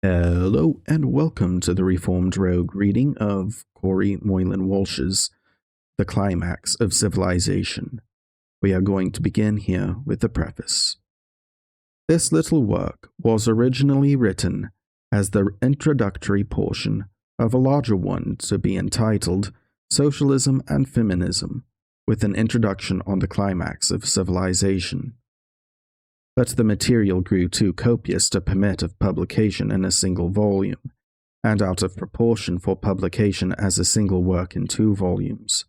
Hello and welcome to the Reformed Rogue reading of Moylan Walsh's The Climax of Civilization. We are going to begin here with the preface. This little work was originally written as the introductory portion of a larger one to be entitled Socialism and Feminism, with an introduction on the climax of civilization. But the material grew too copious to permit of publication in a single volume, and out of proportion for publication as a single work in 2 volumes.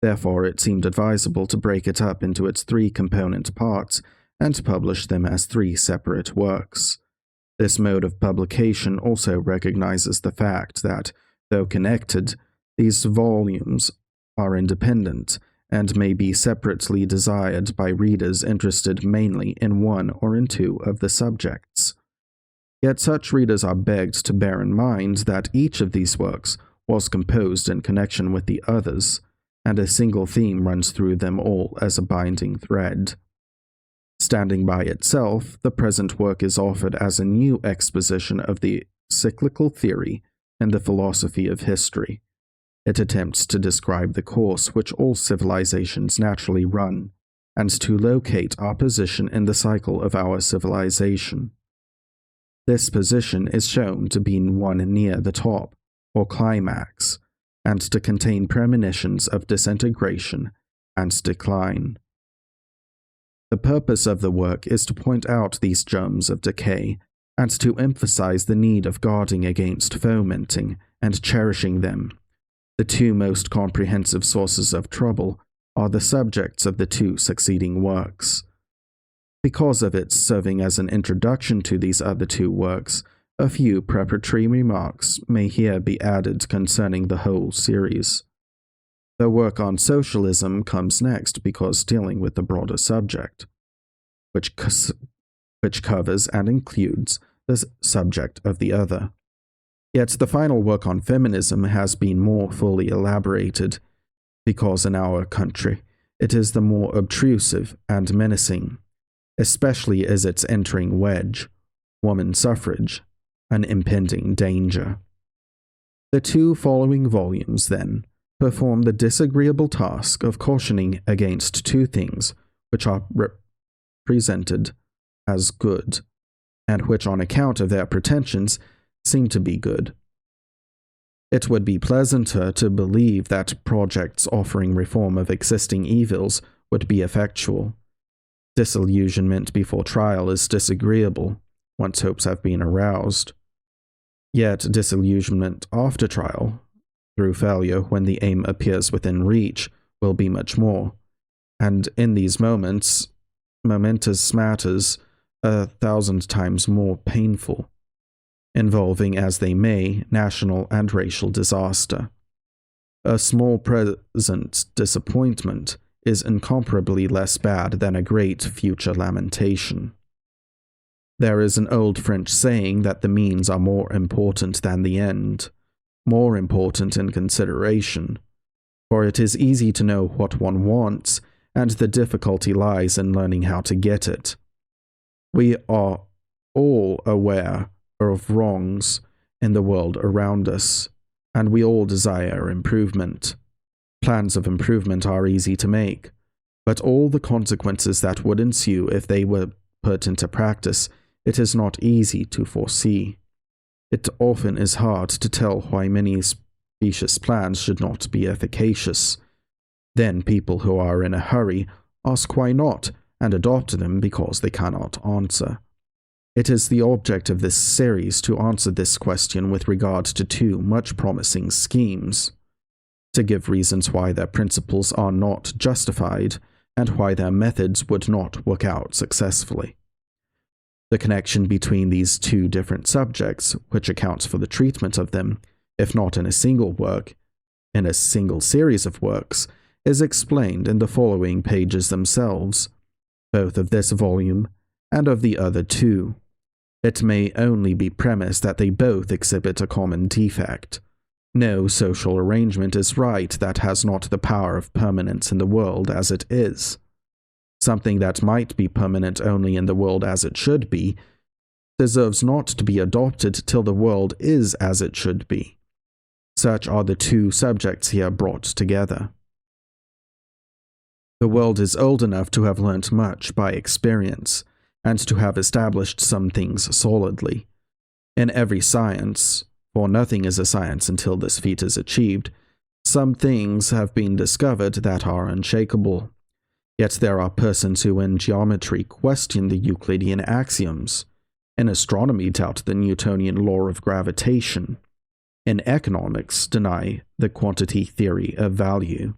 Therefore, it seemed advisable to break it up into its 3 component parts and publish them as 3 separate works. This mode of publication also recognizes the fact that, though connected, these volumes are independent and may be separately desired by readers interested mainly in 1 or in 2 of the subjects. Yet such readers are begged to bear in mind that each of these works was composed in connection with the others, and a single theme runs through them all as a binding thread. Standing by itself, the present work is offered as a new exposition of the cyclical theory and the philosophy of history. It attempts to describe the course which all civilizations naturally run, and to locate our position in the cycle of our civilization. This position is shown to be one near the top, or climax, and to contain premonitions of disintegration and decline. The purpose of the work is to point out these germs of decay, and to emphasize the need of guarding against fomenting and cherishing them. The 2 most comprehensive sources of trouble are the subjects of the 2 succeeding works. Because of its serving as an introduction to these other 2 works, a few preparatory remarks may here be added concerning the whole series. The work on socialism comes next because dealing with the broader subject, which covers and includes the subject of the other. Yet the final work on feminism has been more fully elaborated, because in our country it is the more obtrusive and menacing, especially as its entering wedge, woman suffrage, an impending danger. The 2 following volumes, then, perform the disagreeable task of cautioning against 2 things which are represented as good, and which on account of their pretensions seem to be good. It would be pleasanter to believe that projects offering reform of existing evils would be effectual. Disillusionment before trial is disagreeable, once hopes have been aroused. Yet disillusionment after trial, through failure when the aim appears within reach, will be much more, and in these momentous matters 1,000 times more painful, involving as they may national and racial disaster. A small present disappointment is incomparably less bad than a great future lamentation. There is an old French saying that the means are more important than the end, more important in consideration, for it is easy to know what one wants, and the difficulty lies in learning how to get it. We are all aware of wrongs in the world around us, and we all desire improvement. Plans of improvement are easy to make, but all the consequences that would ensue if they were put into practice, it is not easy to foresee. It often is hard to tell why many specious plans should not be efficacious. Then people who are in a hurry ask why not, and adopt them because they cannot answer. It is the object of this series to answer this question with regard to 2 much promising schemes, to give reasons why their principles are not justified, and why their methods would not work out successfully. The connection between these 2 different subjects, which accounts for the treatment of them, if not in a single work, in a single series of works, is explained in the following pages themselves, both of this volume and of the other 2. It may only be premised that they both exhibit a common defect. No social arrangement is right that has not the power of permanence in the world as it is. Something that might be permanent only in the world as it should be deserves not to be adopted till the world is as it should be. Such are the two subjects here brought together. The world is old enough to have learnt much by experience, and to have established some things solidly. In every science, for nothing is a science until this feat is achieved, some things have been discovered that are unshakable. Yet there are persons who in geometry question the Euclidean axioms, in astronomy doubt the Newtonian law of gravitation, in economics deny the quantity theory of value.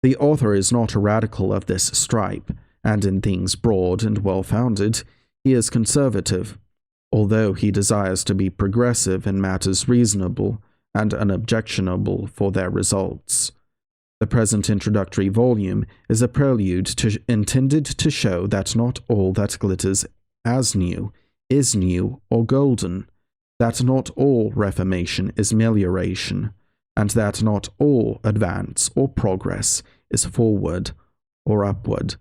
The author is not a radical of this stripe, and in things broad and well-founded, he is conservative, although he desires to be progressive in matters reasonable and unobjectionable for their results. The present introductory volume is a prelude intended to show that not all that glitters as new is new or golden, that not all reformation is melioration, and that not all advance or progress is forward or upward.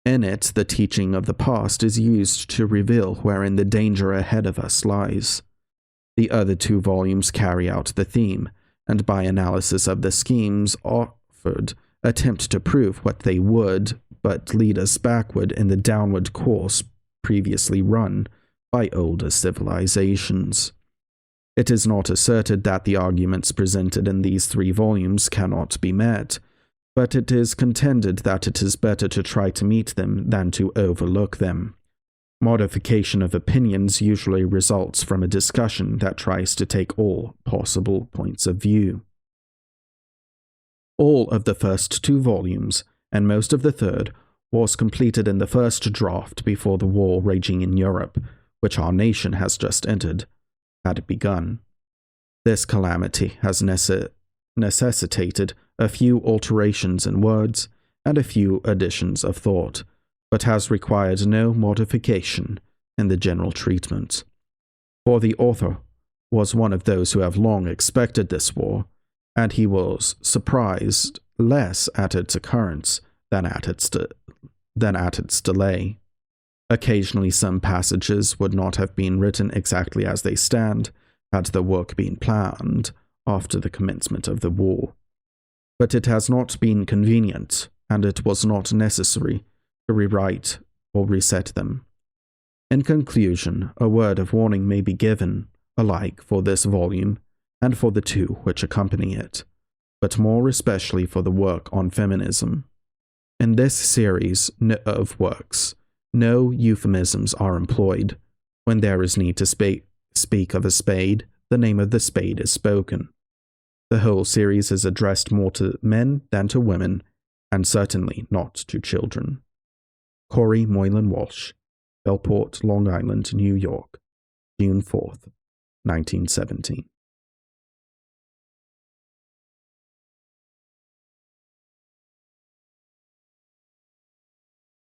In it, the teaching of the past is used to reveal wherein the danger ahead of us lies. The other two volumes carry out the theme, and by analysis of the schemes offered, attempt to prove what they would, but lead us backward in the downward course previously run by older civilizations. It is not asserted that the arguments presented in these 3 volumes cannot be met, but it is contended that it is better to try to meet them than to overlook them. Modification of opinions usually results from a discussion that tries to take all possible points of view. All of the first 2 volumes, and most of the third, was completed in the first draft before the war raging in Europe, which our nation has just entered, had begun. This calamity has necessitated a few alterations in words and a few additions of thought, but has required no modification in the general treatment. For the author was one of those who have long expected this war, and he was surprised less at its occurrence than at its delay. Occasionally some passages would not have been written exactly as they stand had the work been planned after the commencement of the war. But it has not been convenient, and it was not necessary to rewrite or reset them. In conclusion, a word of warning may be given, alike for this volume and for the 2 which accompany it, but more especially for the work on feminism. In this series of works, no euphemisms are employed. When there is need to speak of a spade, the name of the spade is spoken. The whole series is addressed more to men than to women, and certainly not to children. Correa Moylan Walsh, Bellport, Long Island, New York, June 4th, 1917.